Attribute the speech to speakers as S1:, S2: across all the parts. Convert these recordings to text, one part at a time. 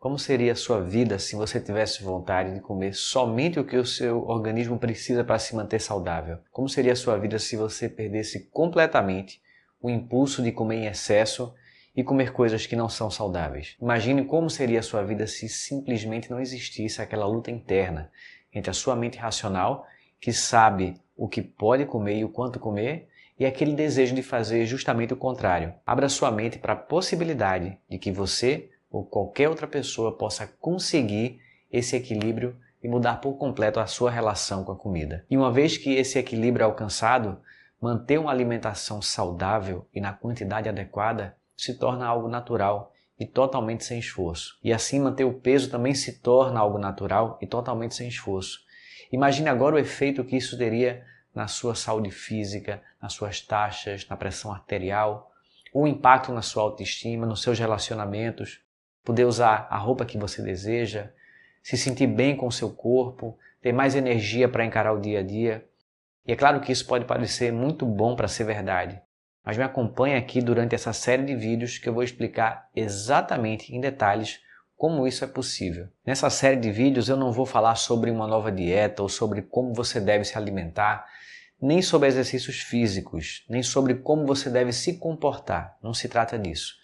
S1: Como seria a sua vida se você tivesse vontade de comer somente o que o seu organismo precisa para se manter saudável? Como seria a sua vida se você perdesse completamente o impulso de comer em excesso e comer coisas que não são saudáveis? Imagine como seria a sua vida se simplesmente não existisse aquela luta interna entre a sua mente racional, que sabe o que pode comer e o quanto comer, e aquele desejo de fazer justamente o contrário. Abra sua mente para a possibilidade de que você ou qualquer outra pessoa possa conseguir esse equilíbrio e mudar por completo a sua relação com a comida. E uma vez que esse equilíbrio é alcançado, manter uma alimentação saudável e na quantidade adequada se torna algo natural e totalmente sem esforço. E assim manter o peso também se torna algo natural e totalmente sem esforço. Imagine agora o efeito que isso teria na sua saúde física, nas suas taxas, na pressão arterial, o impacto na sua autoestima, nos seus relacionamentos, poder usar a roupa que você deseja, se sentir bem com o seu corpo, ter mais energia para encarar o dia a dia. E é claro que isso pode parecer muito bom para ser verdade, mas me acompanhe aqui durante essa série de vídeos que eu vou explicar exatamente em detalhes como isso é possível. Nessa série de vídeos eu não vou falar sobre uma nova dieta ou sobre como você deve se alimentar, nem sobre exercícios físicos, nem sobre como você deve se comportar. Não se trata disso.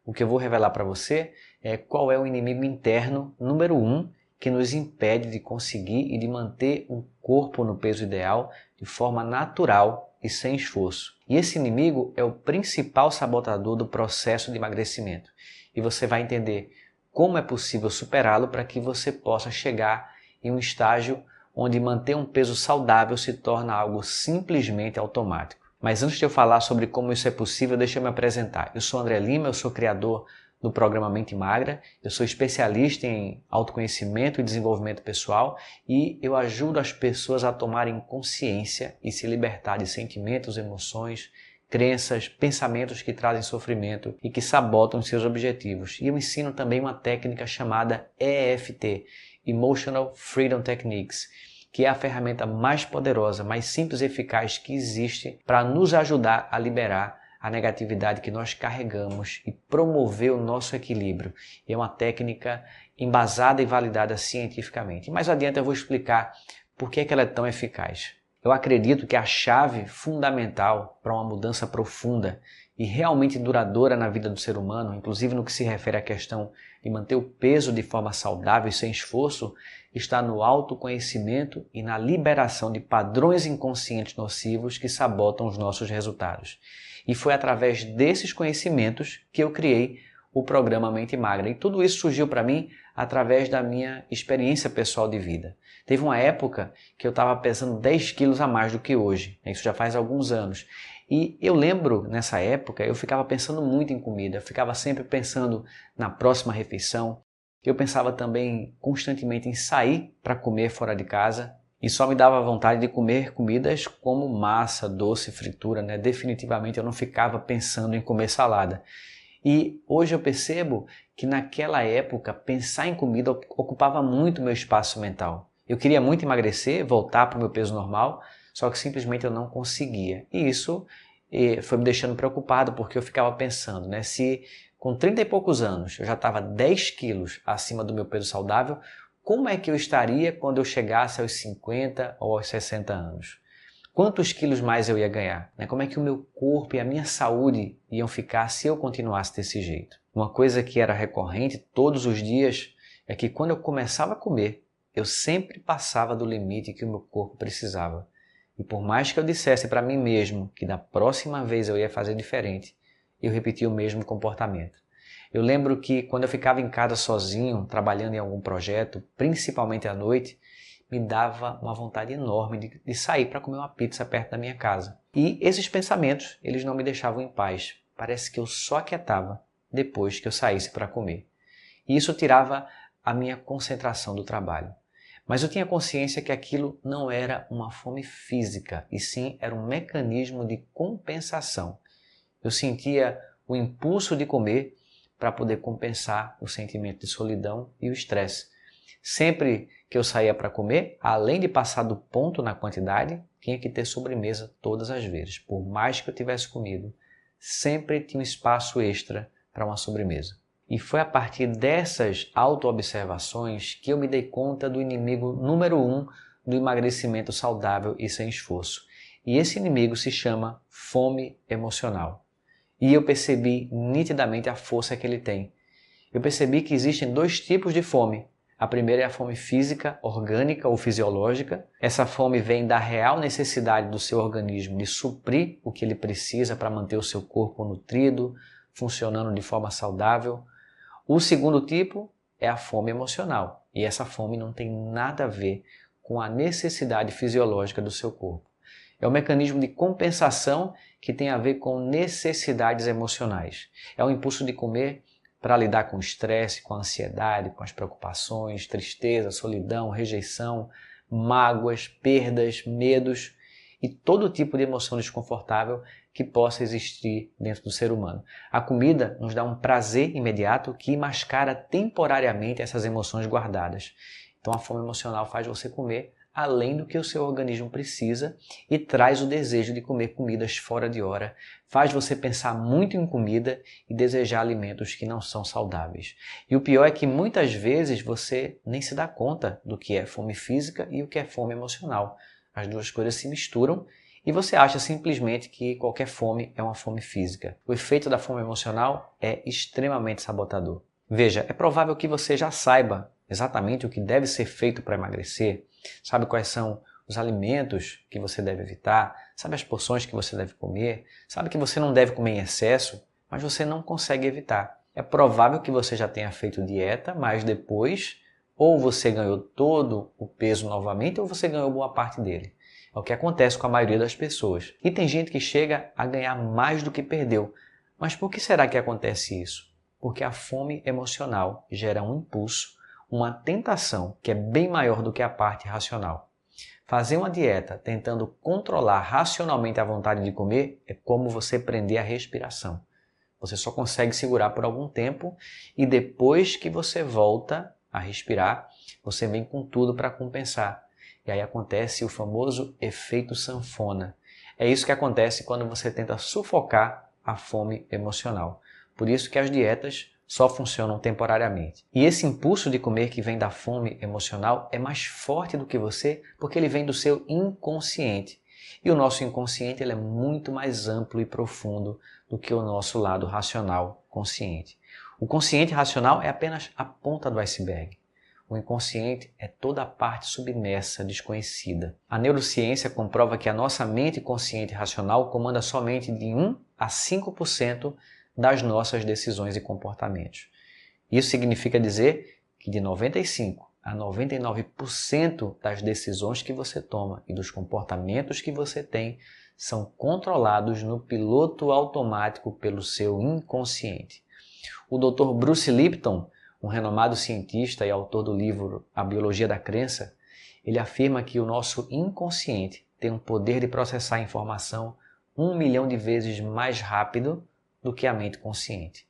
S1: O que eu vou revelar para você é qual é o inimigo interno número 1 que nos impede de conseguir e de manter um corpo no peso ideal de forma natural e sem esforço. E esse inimigo é o principal sabotador do processo de emagrecimento. E você vai entender como é possível superá-lo para que você possa chegar em um estágio onde manter um peso saudável se torna algo simplesmente automático. Mas antes de eu falar sobre como isso é possível, deixa eu me apresentar. Eu sou André Lima, eu sou criador do programa Mente Magra, eu sou especialista em autoconhecimento e desenvolvimento pessoal e eu ajudo as pessoas a tomarem consciência e se libertar de sentimentos, emoções, crenças, pensamentos que trazem sofrimento e que sabotam os seus objetivos. E eu ensino também uma técnica chamada EFT, Emotional Freedom Techniques, que é a ferramenta mais poderosa, mais simples e eficaz que existe para nos ajudar a liberar a negatividade que nós carregamos e promover o nosso equilíbrio. É uma técnica embasada e validada cientificamente. Mais adiante eu vou explicar por que ela é tão eficaz. Eu acredito que a chave fundamental para uma mudança profunda e realmente duradoura na vida do ser humano, inclusive no que se refere à questão de manter o peso de forma saudável e sem esforço, está no autoconhecimento e na liberação de padrões inconscientes nocivos que sabotam os nossos resultados. E foi através desses conhecimentos que eu criei o programa Mente Magra. E tudo isso surgiu para mim através da minha experiência pessoal de vida. Teve uma época que eu estava pesando 10 quilos a mais do que hoje. Isso já faz alguns anos. E eu lembro, nessa época, eu ficava pensando muito em comida. Eu ficava sempre pensando na próxima refeição. Eu pensava também constantemente em sair para comer fora de casa. E só me dava vontade de comer comidas como massa, doce, fritura, né? Definitivamente eu não ficava pensando em comer salada. E hoje eu percebo que naquela época pensar em comida ocupava muito meu espaço mental. Eu queria muito emagrecer, voltar para o meu peso normal, só que simplesmente eu não conseguia. E isso foi me deixando preocupado porque eu ficava pensando, né, se com 30 e poucos anos eu já estava 10 quilos acima do meu peso saudável, como é que eu estaria quando eu chegasse aos 50 ou aos 60 anos? Quantos quilos mais eu ia ganhar? Como é que o meu corpo e a minha saúde iam ficar se eu continuasse desse jeito? Uma coisa que era recorrente todos os dias é que quando eu começava a comer, eu sempre passava do limite que o meu corpo precisava. E por mais que eu dissesse para mim mesmo que da próxima vez eu ia fazer diferente, eu repetia o mesmo comportamento. Eu lembro que quando eu ficava em casa sozinho, trabalhando em algum projeto, principalmente à noite, me dava uma vontade enorme de sair para comer uma pizza perto da minha casa. E esses pensamentos, eles não me deixavam em paz. Parece que eu só aquietava depois que eu saísse para comer. E isso tirava a minha concentração do trabalho. Mas eu tinha consciência que aquilo não era uma fome física, e sim era um mecanismo de compensação. Eu sentia o impulso de comer para poder compensar o sentimento de solidão e o estresse. Sempre que eu saía para comer, além de passar do ponto na quantidade, tinha que ter sobremesa todas as vezes. Por mais que eu tivesse comido, sempre tinha um espaço extra para uma sobremesa. E foi a partir dessas autoobservações que eu me dei conta do inimigo número 1 do emagrecimento saudável e sem esforço. E esse inimigo se chama fome emocional. E eu percebi nitidamente a força que ele tem. Eu percebi que existem 2 tipos de fome. A primeira é a fome física, orgânica ou fisiológica. Essa fome vem da real necessidade do seu organismo de suprir o que ele precisa para manter o seu corpo nutrido, funcionando de forma saudável. O segundo tipo é a fome emocional. E essa fome não tem nada a ver com a necessidade fisiológica do seu corpo. É um mecanismo de compensação que tem a ver com necessidades emocionais. É o impulso de comer para lidar com o estresse, com a ansiedade, com as preocupações, tristeza, solidão, rejeição, mágoas, perdas, medos e todo tipo de emoção desconfortável que possa existir dentro do ser humano. A comida nos dá um prazer imediato que mascara temporariamente essas emoções guardadas. Então a fome emocional faz você comer além do que o seu organismo precisa e traz o desejo de comer comidas fora de hora, faz você pensar muito em comida e desejar alimentos que não são saudáveis. E o pior é que muitas vezes você nem se dá conta do que é fome física e o que é fome emocional. As duas coisas se misturam e você acha simplesmente que qualquer fome é uma fome física. O efeito da fome emocional é extremamente sabotador. Veja, é provável que você já saiba exatamente o que deve ser feito para emagrecer, sabe quais são os alimentos que você deve evitar, sabe as porções que você deve comer, sabe que você não deve comer em excesso, mas você não consegue evitar. É provável que você já tenha feito dieta, mas depois ou você ganhou todo o peso novamente ou você ganhou boa parte dele. É o que acontece com a maioria das pessoas. E tem gente que chega a ganhar mais do que perdeu. Mas por que será que acontece isso? Porque a fome emocional gera um impulso, uma tentação que é bem maior do que a parte racional. Fazer uma dieta tentando controlar racionalmente a vontade de comer é como você prender a respiração. Você só consegue segurar por algum tempo e depois que você volta a respirar, você vem com tudo para compensar. E aí acontece o famoso efeito sanfona. É isso que acontece quando você tenta sufocar a fome emocional. Por isso que as dietas só funcionam temporariamente. E esse impulso de comer que vem da fome emocional é mais forte do que você porque ele vem do seu inconsciente. E o nosso inconsciente ele é muito mais amplo e profundo do que o nosso lado racional consciente. O consciente racional é apenas a ponta do iceberg. O inconsciente é toda a parte submersa, desconhecida. A neurociência comprova que a nossa mente consciente e racional comanda somente de 1 a 5% das nossas decisões e comportamentos. Isso significa dizer que de 95 a 99% das decisões que você toma e dos comportamentos que você tem são controlados no piloto automático pelo seu inconsciente. O Dr. Bruce Lipton, um renomado cientista e autor do livro A Biologia da Crença, ele afirma que o nosso inconsciente tem um poder de processar informação 1 milhão de vezes mais rápido do que a mente consciente.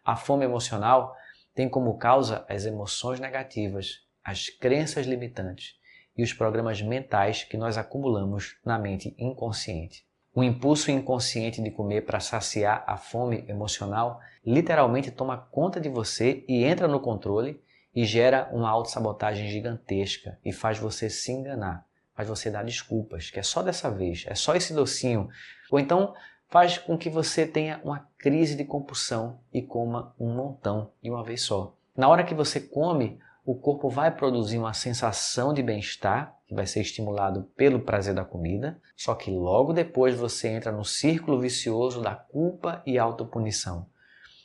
S1: A fome emocional tem como causa as emoções negativas, as crenças limitantes e os programas mentais que nós acumulamos na mente inconsciente. O impulso inconsciente de comer para saciar a fome emocional literalmente toma conta de você e entra no controle e gera uma autossabotagem gigantesca e faz você se enganar, faz você dar desculpas, que é só dessa vez, é só esse docinho. Ou então faz com que você tenha uma crise de compulsão e coma um montão de uma vez só. Na hora que você come, o corpo vai produzir uma sensação de bem-estar, que vai ser estimulado pelo prazer da comida, só que logo depois você entra no círculo vicioso da culpa e autopunição.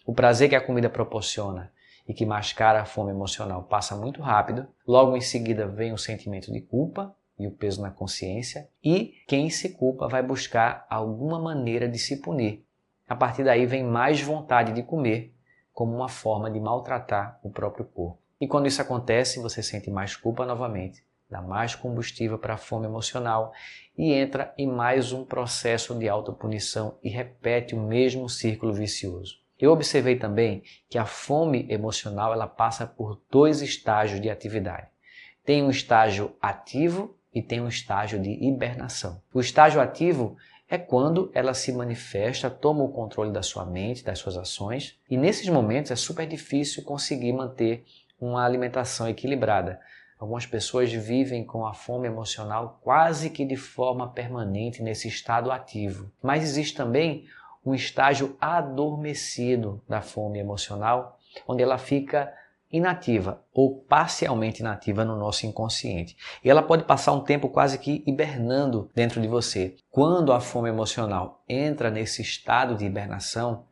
S1: O prazer que a comida proporciona e que mascara a fome emocional passa muito rápido, logo em seguida vem o sentimento de culpa e o peso na consciência, e quem se culpa vai buscar alguma maneira de se punir. A partir daí vem mais vontade de comer, como uma forma de maltratar o próprio corpo. E quando isso acontece, você sente mais culpa novamente, dá mais combustível para a fome emocional e entra em mais um processo de autopunição e repete o mesmo círculo vicioso. Eu observei também que a fome emocional ela passa por 2 estágios de atividade. Tem um estágio ativo e tem um estágio de hibernação. O estágio ativo é quando ela se manifesta, toma o controle da sua mente, das suas ações, e nesses momentos é super difícil conseguir manter uma alimentação equilibrada. Algumas pessoas vivem com a fome emocional quase que de forma permanente nesse estado ativo. Mas existe também um estágio adormecido da fome emocional, onde ela fica inativa ou parcialmente inativa no nosso inconsciente. E ela pode passar um tempo quase que hibernando dentro de você. Quando a fome emocional entra nesse estado de hibernação,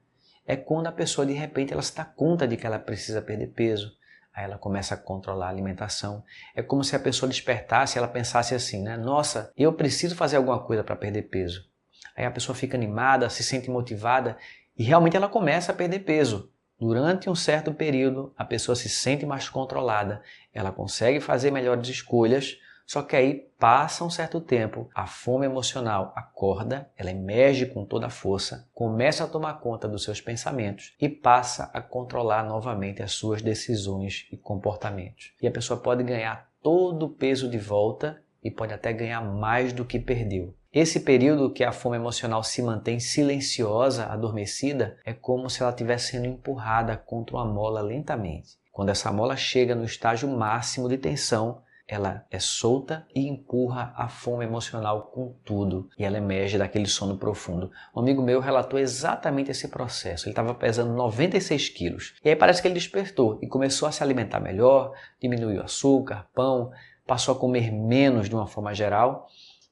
S1: é quando a pessoa de repente ela se dá conta de que ela precisa perder peso. Aí ela começa a controlar a alimentação. É como se a pessoa despertasse e ela pensasse assim, né? Nossa, eu preciso fazer alguma coisa para perder peso. Aí a pessoa fica animada, se sente motivada e realmente ela começa a perder peso. Durante um certo período, a pessoa se sente mais controlada, ela consegue fazer melhores escolhas, só que aí passa um certo tempo, a fome emocional acorda, ela emerge com toda a força, começa a tomar conta dos seus pensamentos e passa a controlar novamente as suas decisões e comportamentos. E a pessoa pode ganhar todo o peso de volta e pode até ganhar mais do que perdeu. Esse período que a fome emocional se mantém silenciosa, adormecida, é como se ela estivesse sendo empurrada contra uma mola lentamente. Quando essa mola chega no estágio máximo de tensão, ela é solta e empurra a fome emocional com tudo e ela emerge daquele sono profundo. Um amigo meu relatou exatamente esse processo. Ele estava pesando 96 quilos e aí parece que ele despertou e começou a se alimentar melhor, diminuiu açúcar, pão, passou a comer menos de uma forma geral.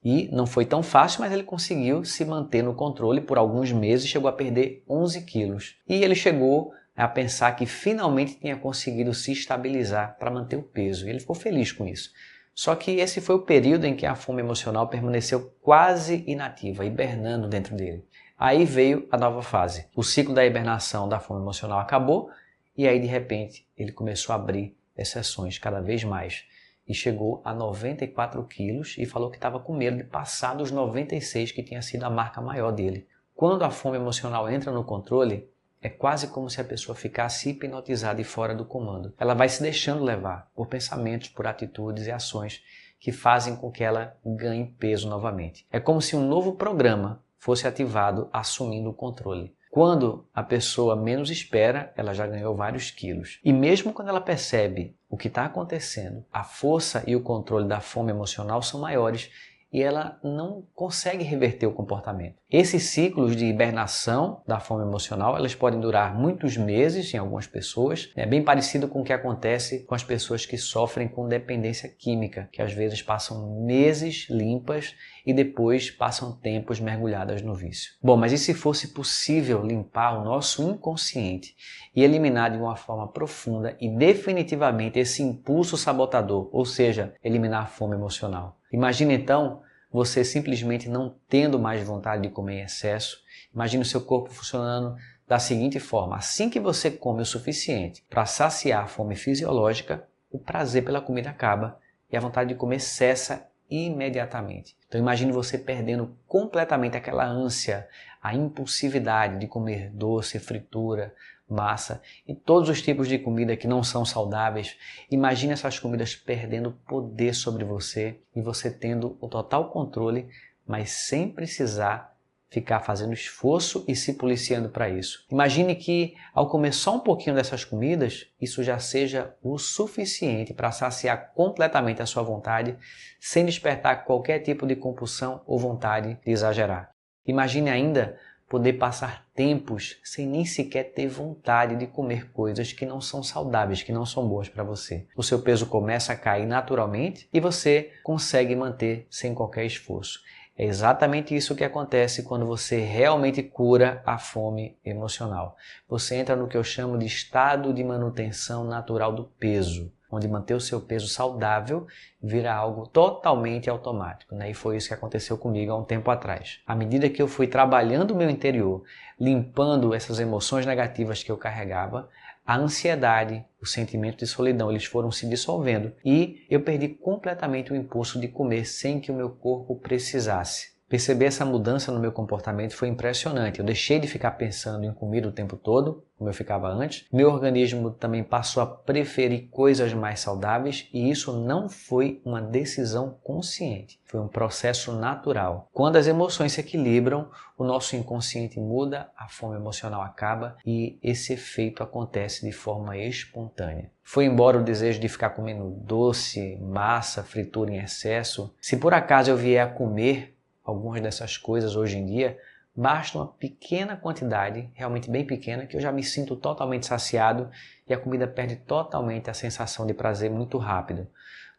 S1: E não foi tão fácil, mas ele conseguiu se manter no controle por alguns meses e chegou a perder 11 quilos. E ele chegou a pensar que finalmente tinha conseguido se estabilizar para manter o peso. E ele ficou feliz com isso. Só que esse foi o período em que a fome emocional permaneceu quase inativa, hibernando dentro dele. Aí veio a nova fase. O ciclo da hibernação da fome emocional acabou e aí de repente ele começou a abrir exceções cada vez mais. E chegou a 94 quilos e falou que estava com medo de passar dos 96, que tinha sido a marca maior dele. Quando a fome emocional entra no controle, é quase como se a pessoa ficasse hipnotizada e fora do comando. Ela vai se deixando levar por pensamentos, por atitudes e ações que fazem com que ela ganhe peso novamente. É como se um novo programa fosse ativado assumindo o controle. Quando a pessoa menos espera, ela já ganhou vários quilos. E mesmo quando ela percebe o que está acontecendo, a força e o controle da fome emocional são maiores e ela não consegue reverter o comportamento. Esses ciclos de hibernação da fome emocional, elas podem durar muitos meses em algumas pessoas. É bem parecido com o que acontece com as pessoas que sofrem com dependência química, que às vezes passam meses limpas e depois passam tempos mergulhadas no vício. Bom, mas e se fosse possível limpar o nosso inconsciente e eliminar de uma forma profunda e definitivamente esse impulso sabotador, ou seja, eliminar a fome emocional? Imagine então você simplesmente não tendo mais vontade de comer em excesso. Imagine o seu corpo funcionando da seguinte forma: assim que você come o suficiente para saciar a fome fisiológica, o prazer pela comida acaba e a vontade de comer cessa imediatamente. Então imagine você perdendo completamente aquela ânsia, a impulsividade de comer doce, fritura, massa e todos os tipos de comida que não são saudáveis. Imagine essas comidas perdendo poder sobre você e você tendo o total controle, mas sem precisar ficar fazendo esforço e se policiando para isso. Imagine que ao comer só um pouquinho dessas comidas, isso já seja o suficiente para saciar completamente a sua vontade, sem despertar qualquer tipo de compulsão ou vontade de exagerar. Imagine ainda poder passar tempos sem nem sequer ter vontade de comer coisas que não são saudáveis, que não são boas para você. O seu peso começa a cair naturalmente e você consegue manter sem qualquer esforço. É exatamente isso que acontece quando você realmente cura a fome emocional. Você entra no que eu chamo de estado de manutenção natural do peso, onde manter o seu peso saudável vira algo totalmente automático, né? E foi isso que aconteceu comigo há um tempo atrás. À medida que eu fui trabalhando o meu interior, limpando essas emoções negativas que eu carregava, a ansiedade, o sentimento de solidão, eles foram se dissolvendo e eu perdi completamente o impulso de comer sem que o meu corpo precisasse. Perceber essa mudança no meu comportamento foi impressionante. Eu deixei de ficar pensando em comida o tempo todo, como eu ficava antes. Meu organismo também passou a preferir coisas mais saudáveis e isso não foi uma decisão consciente. Foi um processo natural. Quando as emoções se equilibram, o nosso inconsciente muda, a fome emocional acaba e esse efeito acontece de forma espontânea. Foi embora o desejo de ficar comendo doce, massa, fritura em excesso. Se por acaso eu vier a comer algumas dessas coisas hoje em dia, basta uma pequena quantidade, realmente bem pequena, que eu já me sinto totalmente saciado e a comida perde totalmente a sensação de prazer muito rápido.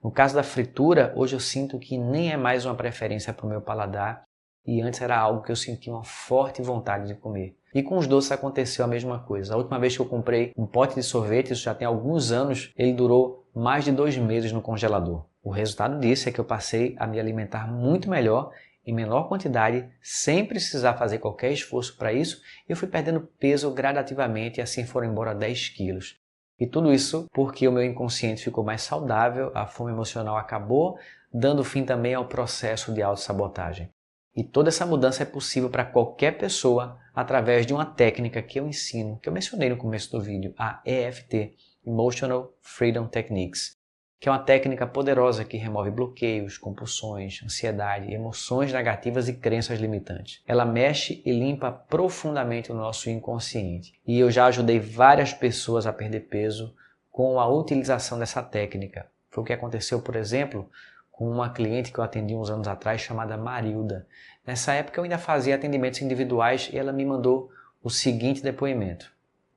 S1: No caso da fritura, hoje eu sinto que nem é mais uma preferência para o meu paladar e antes era algo que eu sentia uma forte vontade de comer. E com os doces aconteceu a mesma coisa. A última vez que eu comprei um pote de sorvete, isso já tem alguns anos, ele durou mais de 2 meses no congelador. O resultado disso é que eu passei a me alimentar muito melhor em menor quantidade, sem precisar fazer qualquer esforço para isso, eu fui perdendo peso gradativamente e assim foram embora 10 quilos. E tudo isso porque o meu inconsciente ficou mais saudável, a fome emocional acabou, dando fim também ao processo de autossabotagem. E toda essa mudança é possível para qualquer pessoa através de uma técnica que eu ensino, que eu mencionei no começo do vídeo, a EFT, Emotional Freedom Techniques, que é uma técnica poderosa que remove bloqueios, compulsões, ansiedade, emoções negativas e crenças limitantes. Ela mexe e limpa profundamente o nosso inconsciente. E eu já ajudei várias pessoas a perder peso com a utilização dessa técnica. Foi o que aconteceu, por exemplo, com uma cliente que eu atendi uns anos atrás chamada Marilda. Nessa época eu ainda fazia atendimentos individuais e ela me mandou o seguinte depoimento.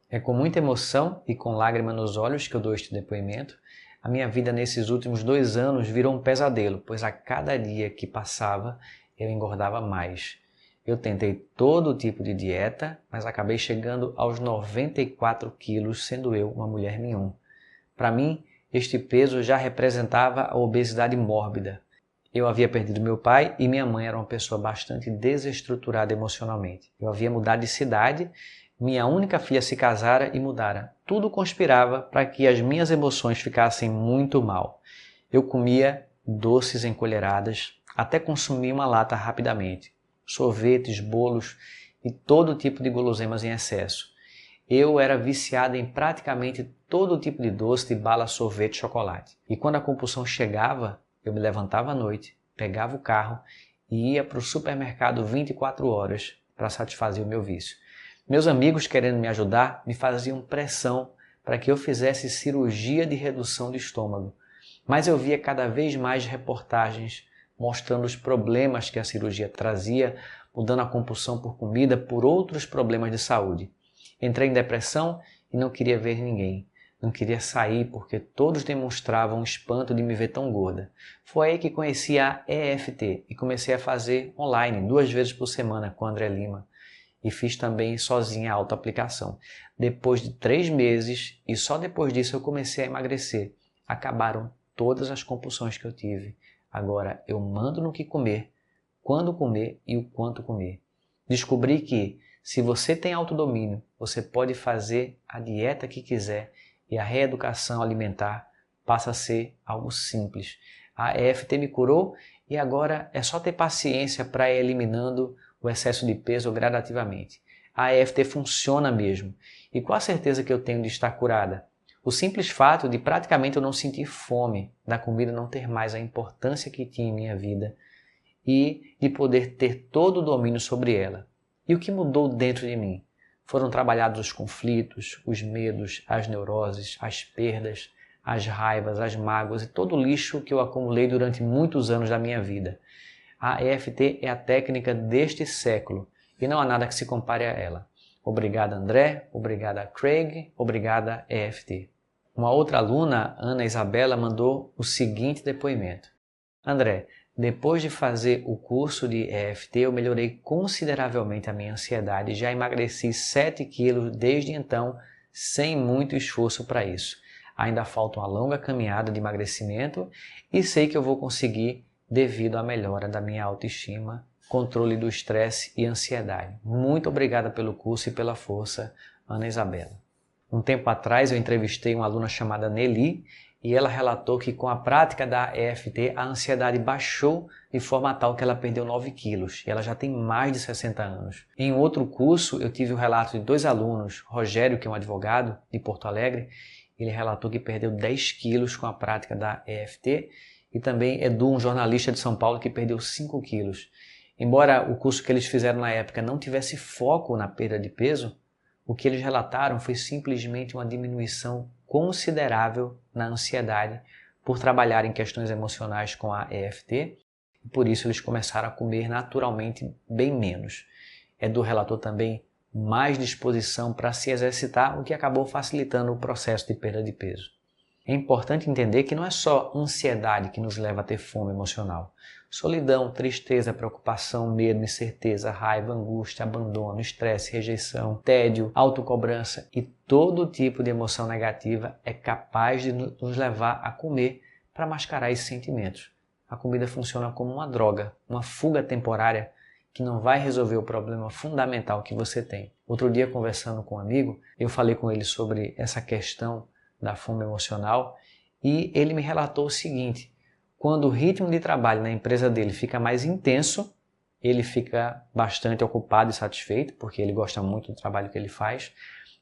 S1: É com muita emoção e com lágrima nos olhos que eu dou este depoimento. A minha vida nesses últimos 2 anos virou um pesadelo, pois a cada dia que passava eu engordava mais. Eu tentei todo tipo de dieta, mas acabei chegando aos 94 quilos, sendo eu uma mulher mignon. Para mim, este peso já representava a obesidade mórbida. Eu havia perdido meu pai e minha mãe era uma pessoa bastante desestruturada emocionalmente. Eu havia mudado de cidade, minha única filha se casara e mudara. Tudo conspirava para que as minhas emoções ficassem muito mal. Eu comia doces em colheradas, até consumia uma lata rapidamente. Sorvetes, bolos e todo tipo de guloseimas em excesso. Eu era viciado em praticamente todo tipo de doce, de bala, sorvete, chocolate. E quando a compulsão chegava, eu me levantava à noite, pegava o carro e ia para o supermercado 24 horas para satisfazer o meu vício. Meus amigos, querendo me ajudar, me faziam pressão para que eu fizesse cirurgia de redução de estômago. Mas eu via cada vez mais reportagens mostrando os problemas que a cirurgia trazia, mudando a compulsão por comida, por outros problemas de saúde. Entrei em depressão e não queria ver ninguém. Não queria sair porque todos demonstravam um espanto de me ver tão gorda. Foi aí que conheci a EFT e comecei a fazer online 2 vezes por semana com André Lima. E fiz também sozinha a autoaplicação. Depois de 3 meses, e só depois disso eu comecei a emagrecer. Acabaram todas as compulsões que eu tive. Agora eu mando no que comer, quando comer e o quanto comer. Descobri que se você tem autodomínio, você pode fazer a dieta que quiser e a reeducação alimentar passa a ser algo simples. A EFT me curou e agora é só ter paciência para ir eliminando o excesso de peso gradativamente. A EFT funciona mesmo e com a certeza que eu tenho de estar curada. O simples fato de praticamente eu não sentir fome, da comida não ter mais a importância que tinha em minha vida e de poder ter todo o domínio sobre ela. E o que mudou dentro de mim? Foram trabalhados os conflitos, os medos, as neuroses, as perdas, as raivas, as mágoas e todo o lixo que eu acumulei durante muitos anos da minha vida. A EFT é a técnica deste século e não há nada que se compare a ela. Obrigado, André. Obrigada, Craig. Obrigada, EFT. Uma outra aluna, Ana Isabela, mandou o seguinte depoimento. André, depois de fazer o curso de EFT, eu melhorei consideravelmente a minha ansiedade e já emagreci 7 quilos desde então, sem muito esforço para isso. Ainda falta uma longa caminhada de emagrecimento e sei que eu vou conseguir devido à melhora da minha autoestima, controle do estresse e ansiedade. Muito obrigada pelo curso e pela força, Ana Isabela. Um tempo atrás eu entrevistei uma aluna chamada Nelly e ela relatou que com a prática da EFT a ansiedade baixou de forma tal que ela perdeu 9 quilos e ela já tem mais de 60 anos. Em outro curso eu tive o relato de 2 alunos, Rogério, que é um advogado de Porto Alegre, ele relatou que perdeu 10 quilos com a prática da EFT, e também Edu, um jornalista de São Paulo, que perdeu 5 quilos. Embora o curso que eles fizeram na época não tivesse foco na perda de peso, o que eles relataram foi simplesmente uma diminuição considerável na ansiedade por trabalhar em questões emocionais com a EFT, e por isso eles começaram a comer naturalmente bem menos. Edu relatou também mais disposição para se exercitar, o que acabou facilitando o processo de perda de peso. É importante entender que não é só ansiedade que nos leva a ter fome emocional. Solidão, tristeza, preocupação, medo, incerteza, raiva, angústia, abandono, estresse, rejeição, tédio, autocobrança e todo tipo de emoção negativa é capaz de nos levar a comer para mascarar esses sentimentos. A comida funciona como uma droga, uma fuga temporária que não vai resolver o problema fundamental que você tem. Outro dia, conversando com um amigo, eu falei com ele sobre essa questão da fome emocional e ele me relatou o seguinte: quando o ritmo de trabalho na empresa dele fica mais intenso, ele fica bastante ocupado e satisfeito, porque ele gosta muito do trabalho que ele faz,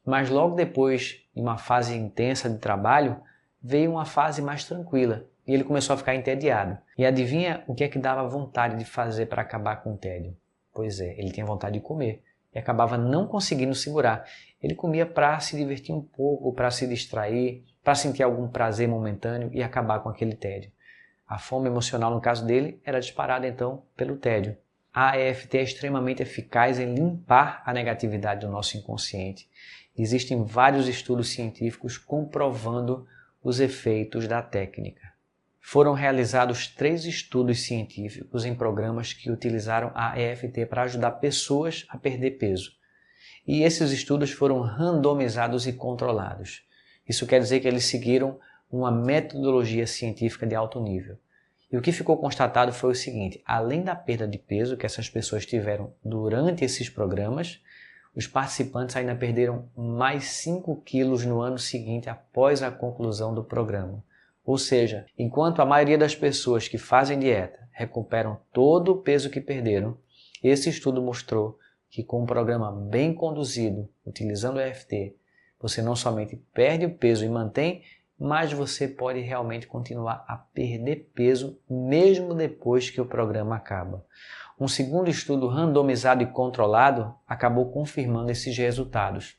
S1: mas logo depois, em uma fase intensa de trabalho, veio uma fase mais tranquila e ele começou a ficar entediado. E adivinha o que é que dava vontade de fazer para acabar com o tédio? Pois é, ele tinha vontade de comer e acabava não conseguindo segurar. Ele comia para se divertir um pouco, para se distrair, para sentir algum prazer momentâneo e acabar com aquele tédio. A fome emocional, no caso dele, era disparada então pelo tédio. A EFT é extremamente eficaz em limpar a negatividade do nosso inconsciente. Existem vários estudos científicos comprovando os efeitos da técnica. Foram realizados 3 estudos científicos em programas que utilizaram a EFT para ajudar pessoas a perder peso. E esses estudos foram randomizados e controlados. Isso quer dizer que eles seguiram uma metodologia científica de alto nível. E o que ficou constatado foi o seguinte: além da perda de peso que essas pessoas tiveram durante esses programas, os participantes ainda perderam mais 5 quilos no ano seguinte após a conclusão do programa. Ou seja, enquanto a maioria das pessoas que fazem dieta recuperam todo o peso que perderam, esse estudo mostrou que com um programa bem conduzido, utilizando o EFT, você não somente perde o peso e mantém, mas você pode realmente continuar a perder peso mesmo depois que o programa acaba. Um segundo estudo randomizado e controlado acabou confirmando esses resultados.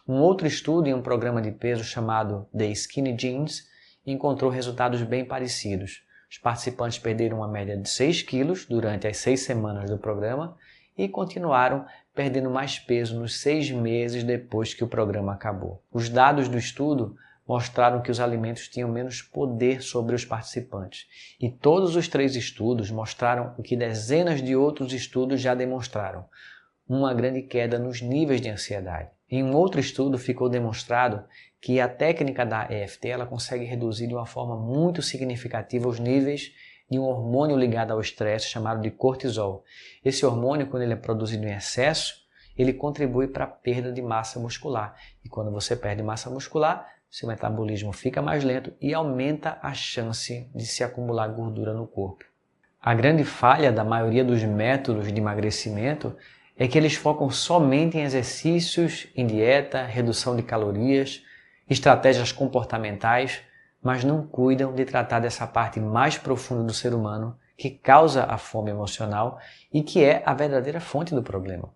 S1: Um outro estudo em um programa de peso chamado The Skinny Jeans encontrou resultados bem parecidos. Os participantes perderam uma média de 6 quilos durante as 6 semanas do programa e continuaram perdendo mais peso nos 6 meses depois que o programa acabou. Os dados do estudo mostraram que os alimentos tinham menos poder sobre os participantes. E todos os 3 estudos mostraram o que dezenas de outros estudos já demonstraram: uma grande queda nos níveis de ansiedade. Em um outro estudo ficou demonstrado que a técnica da EFT ela consegue reduzir de uma forma muito significativa os níveis de um hormônio ligado ao estresse chamado de cortisol. Esse hormônio, quando ele é produzido em excesso, ele contribui para a perda de massa muscular. E quando você perde massa muscular, seu metabolismo fica mais lento e aumenta a chance de se acumular gordura no corpo. A grande falha da maioria dos métodos de emagrecimento é que eles focam somente em exercícios, em dieta, redução de calorias, estratégias comportamentais, mas não cuidam de tratar dessa parte mais profunda do ser humano que causa a fome emocional e que é a verdadeira fonte do problema.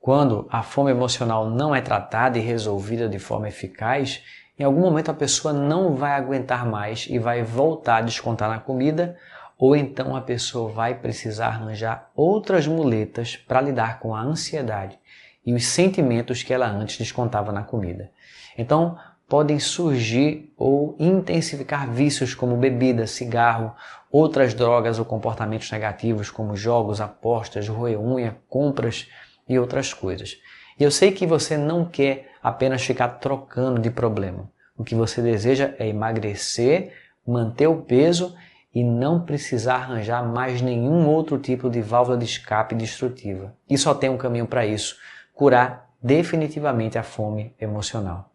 S1: Quando a fome emocional não é tratada e resolvida de forma eficaz, em algum momento a pessoa não vai aguentar mais e vai voltar a descontar na comida, ou então a pessoa vai precisar arranjar outras muletas para lidar com a ansiedade e os sentimentos que ela antes descontava na comida. Então, podem surgir ou intensificar vícios como bebida, cigarro, outras drogas ou comportamentos negativos como jogos, apostas, roer unha, compras e outras coisas. E eu sei que você não quer apenas ficar trocando de problema. O que você deseja é emagrecer, manter o peso e não precisar arranjar mais nenhum outro tipo de válvula de escape destrutiva. E só tem um caminho para isso: curar definitivamente a fome emocional.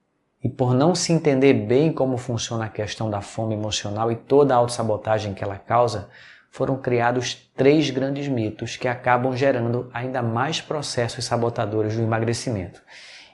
S1: E por não se entender bem como funciona a questão da fome emocional e toda a autossabotagem que ela causa, foram criados 3 grandes mitos que acabam gerando ainda mais processos sabotadores do emagrecimento.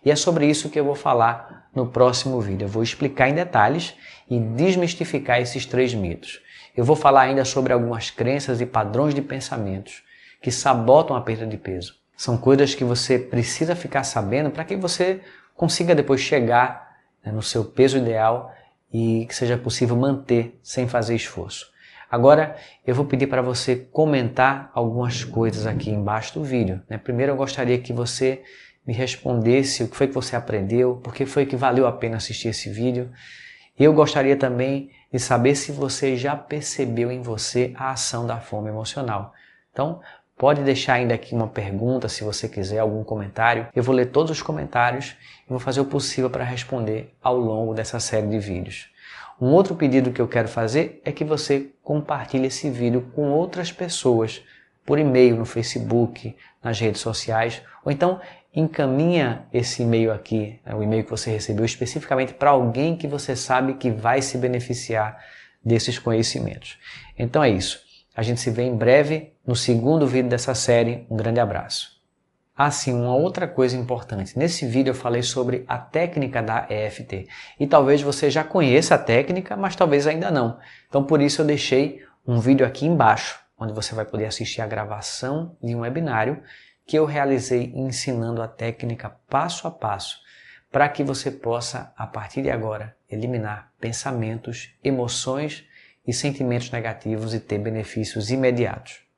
S1: E é sobre isso que eu vou falar no próximo vídeo. Eu vou explicar em detalhes e desmistificar esses 3 mitos. Eu vou falar ainda sobre algumas crenças e padrões de pensamentos que sabotam a perda de peso. São coisas que você precisa ficar sabendo para que você consiga depois chegar no seu peso ideal e que seja possível manter sem fazer esforço. Agora eu vou pedir para você comentar algumas coisas aqui embaixo do vídeo. Primeiro eu gostaria que você me respondesse o que foi que você aprendeu, por que foi que valeu a pena assistir esse vídeo. Eu gostaria também de saber se você já percebeu em você a ação da fome emocional. Então, pode deixar ainda aqui uma pergunta, se você quiser, algum comentário. Eu vou ler todos os comentários e vou fazer o possível para responder ao longo dessa série de vídeos. Um outro pedido que eu quero fazer é que você compartilhe esse vídeo com outras pessoas, por e-mail, no Facebook, nas redes sociais, ou então encaminha esse e-mail aqui, o e-mail que você recebeu, especificamente para alguém que você sabe que vai se beneficiar desses conhecimentos. Então é isso. A gente se vê em breve no segundo vídeo dessa série. Um grande abraço. Sim, uma outra coisa importante. Nesse vídeo eu falei sobre a técnica da EFT. E talvez você já conheça a técnica, mas talvez ainda não. Então por isso eu deixei um vídeo aqui embaixo, onde você vai poder assistir a gravação de um webinário que eu realizei ensinando a técnica passo a passo, para que você possa, a partir de agora, eliminar pensamentos, emoções e sentimentos negativos e ter benefícios imediatos.